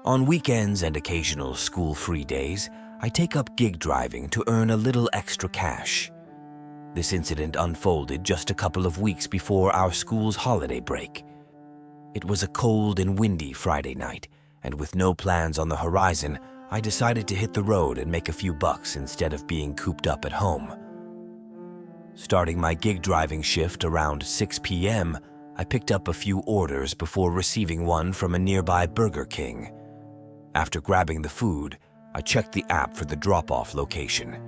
On weekends and occasional school-free days, I take up gig driving to earn a little extra cash. This incident unfolded just a couple of weeks before our school's holiday break. It was a cold and windy Friday night, and with no plans on the horizon, I decided to hit the road and make a few bucks instead of being cooped up at home. Starting my gig driving shift around 6 p.m., I picked up a few orders before receiving one from a nearby Burger King. After grabbing the food, I checked the app for the drop-off location.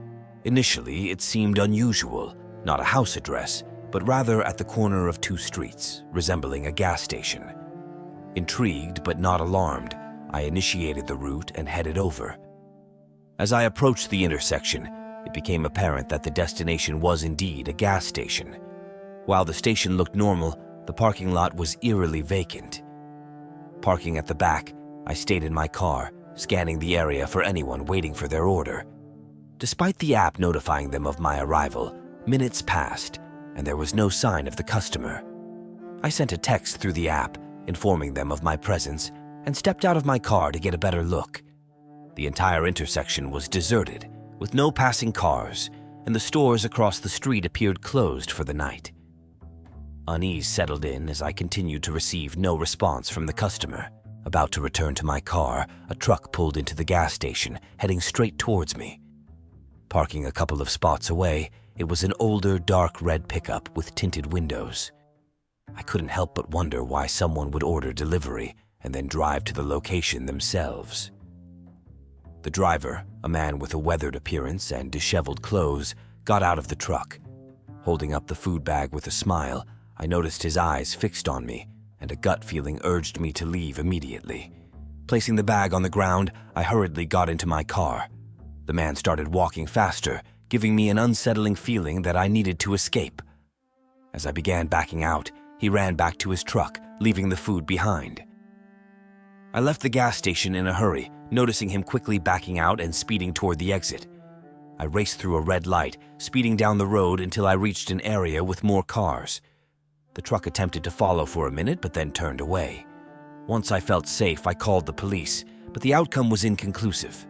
Initially, it seemed unusual, not a house address, but rather at the corner of two streets, resembling a gas station. Intrigued but not alarmed, I initiated the route and headed over. As I approached the intersection, it became apparent that the destination was indeed a gas station. While the station looked normal, the parking lot was eerily vacant. Parking at the back, I stayed in my car, scanning the area for anyone waiting for their order. Despite the app notifying them of my arrival, minutes passed, and there was no sign of the customer. I sent a text through the app, informing them of my presence, and stepped out of my car to get a better look. The entire intersection was deserted, with no passing cars, and the stores across the street appeared closed for the night. Unease settled in as I continued to receive no response from the customer. About to return to my car, a truck pulled into the gas station, heading straight towards me. Parking a couple of spots away, it was an older, dark red pickup with tinted windows. I couldn't help but wonder why someone would order delivery and then drive to the location themselves. The driver, a man with a weathered appearance and disheveled clothes, got out of the truck. Holding up the food bag with a smile, I noticed his eyes fixed on me, and a gut feeling urged me to leave immediately. Placing the bag on the ground, I hurriedly got into my car. The man started walking faster, giving me an unsettling feeling that I needed to escape. As I began backing out, he ran back to his truck, leaving the food behind. I left the gas station in a hurry, noticing him quickly backing out and speeding toward the exit. I raced through a red light, speeding down the road until I reached an area with more cars. The truck attempted to follow for a minute, but then turned away. Once I felt safe, I called the police, but the outcome was inconclusive.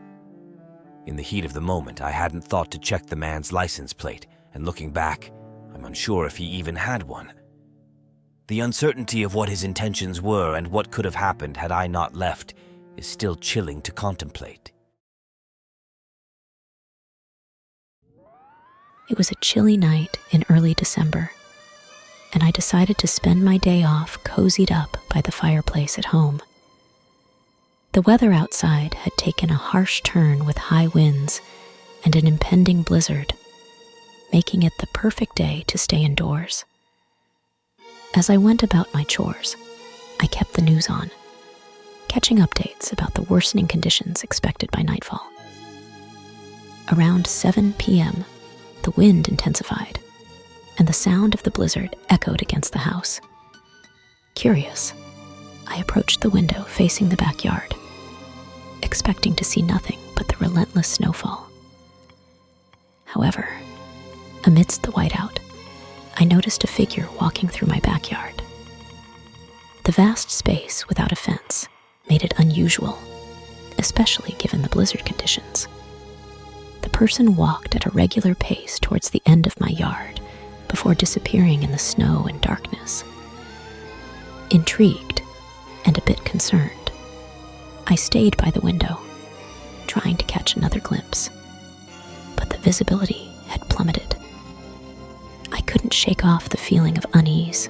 In the heat of the moment, I hadn't thought to check the man's license plate, and looking back, I'm unsure if he even had one. The uncertainty of what his intentions were and what could have happened had I not left is still chilling to contemplate. It was a chilly night in early December, and I decided to spend my day off cozied up by the fireplace at home. The weather outside had taken a harsh turn with high winds and an impending blizzard, making it the perfect day to stay indoors. As I went about my chores, I kept the news on, catching updates about the worsening conditions expected by nightfall. Around 7 p.m., the wind intensified, and the sound of the blizzard echoed against the house. Curious, I approached the window facing the backyard, expecting to see nothing but the relentless snowfall. However, amidst the whiteout, I noticed a figure walking through my backyard. The vast space without a fence made it unusual, especially given the blizzard conditions. The person walked at a regular pace towards the end of my yard before disappearing in the snow and darkness. Intrigued and a bit concerned, I stayed by the window, trying to catch another glimpse, but the visibility had plummeted. I couldn't shake off the feeling of unease,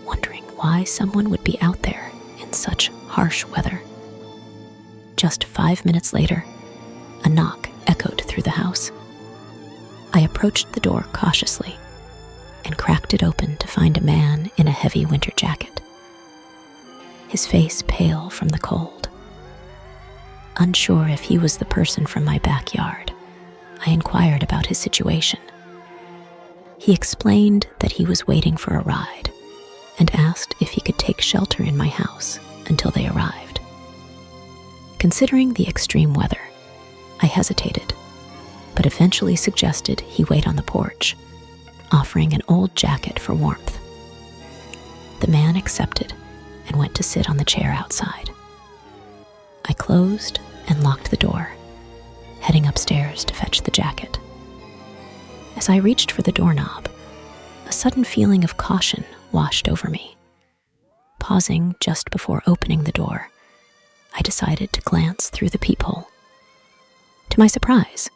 wondering why someone would be out there in such harsh weather. Just 5 minutes later, a knock echoed through the house. I approached the door cautiously and cracked it open to find a man in a heavy winter jacket, his face pale from the cold. Unsure if he was the person from my backyard, I inquired about his situation. He explained that he was waiting for a ride and asked if he could take shelter in my house until they arrived. Considering the extreme weather, I hesitated, but eventually suggested he wait on the porch, offering an old jacket for warmth. The man accepted and went to sit on the chair outside. I closed and locked the door, heading upstairs to fetch the jacket. As I reached for the doorknob, a sudden feeling of caution washed over me. Pausing just before opening the door, I decided to glance through the peephole. To my surprise,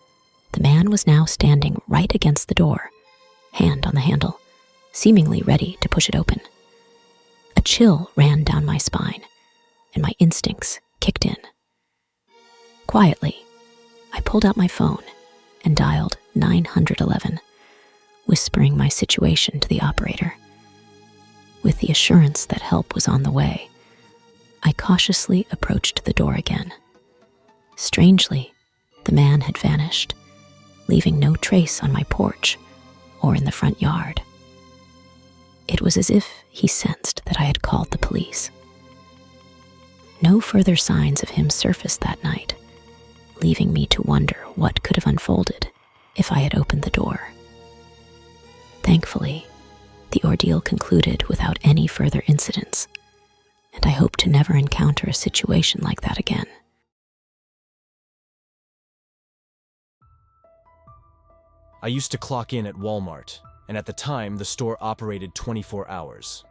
the man was now standing right against the door, hand on the handle, seemingly ready to push it open. A chill ran down my spine, and my instincts kicked in. Quietly, I pulled out my phone and dialed 911, whispering my situation to the operator. With the assurance that help was on the way, I cautiously approached the door again. Strangely, the man had vanished, leaving no trace on my porch or in the front yard. It was as if he sensed that I had called the police. No further signs of him surfaced that night, leaving me to wonder what could have unfolded if I had opened the door. Thankfully, the ordeal concluded without any further incidents, and I hope to never encounter a situation like that again. I used to clock in at Walmart, and at the time, the store operated 24 hours.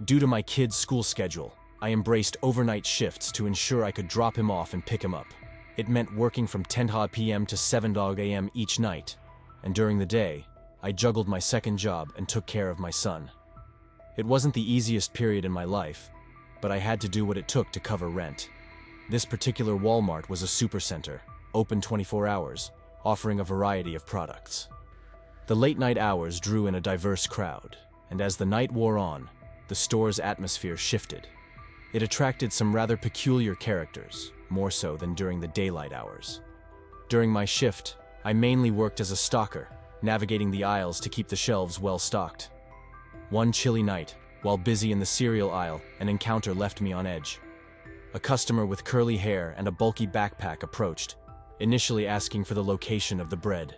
Due to my kid's school schedule, I embraced overnight shifts to ensure I could drop him off and pick him up. It meant working from 10 p.m. to 7 a.m. each night, and during the day, I juggled my second job and took care of my son. It wasn't the easiest period in my life, but I had to do what it took to cover rent. This particular Walmart was a supercenter, open 24 hours, offering a variety of products. The late-night hours drew in a diverse crowd, and as the night wore on, the store's atmosphere shifted. It attracted some rather peculiar characters, more so than during the daylight hours. During my shift, I mainly worked as a stocker, navigating the aisles to keep the shelves well stocked. One chilly night, while busy in the cereal aisle, an encounter left me on edge. A customer with curly hair and a bulky backpack approached, initially asking for the location of the bread.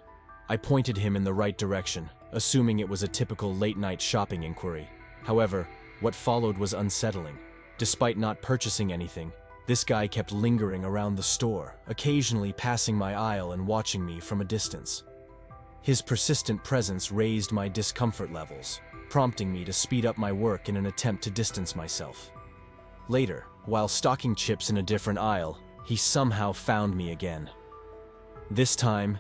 I pointed him in the right direction, assuming it was a typical late-night shopping inquiry. However, what followed was unsettling. Despite not purchasing anything, this guy kept lingering around the store, occasionally passing my aisle and watching me from a distance. His persistent presence raised my discomfort levels, prompting me to speed up my work in an attempt to distance myself. Later, while stocking chips in a different aisle, he somehow found me again. This time,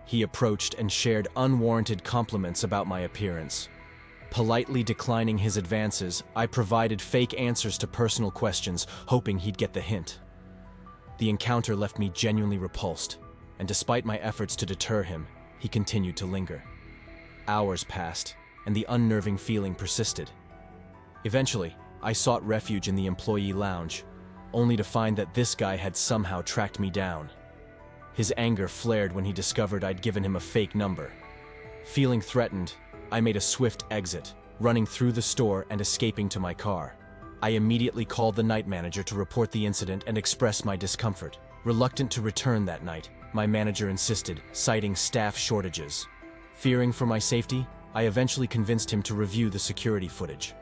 he approached and shared unwarranted compliments about my appearance. Politely declining his advances, I provided fake answers to personal questions, hoping he'd get the hint. The encounter left me genuinely repulsed, and despite my efforts to deter him, he continued to linger. Hours passed, and the unnerving feeling persisted. Eventually, I sought refuge in the employee lounge, only to find that this guy had somehow tracked me down. His anger flared when he discovered I'd given him a fake number. Feeling threatened, I made a swift exit, running through the store and escaping to my car. I immediately called the night manager to report the incident and express my discomfort. Reluctant to return that night, my manager insisted, citing staff shortages. Fearing for my safety, I eventually convinced him to review the security footage.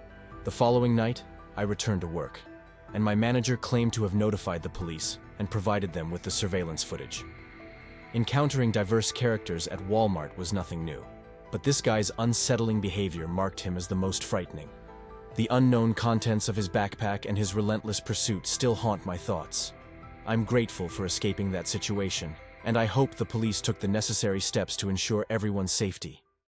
The following night, I returned to work, and my manager claimed to have notified the police and provided them with the surveillance footage. Encountering diverse characters at Walmart was nothing new, but this guy's unsettling behavior marked him as the most frightening. The unknown contents of his backpack and his relentless pursuit still haunt my thoughts. I'm grateful for escaping that situation, and I hope the police took the necessary steps to ensure everyone's safety.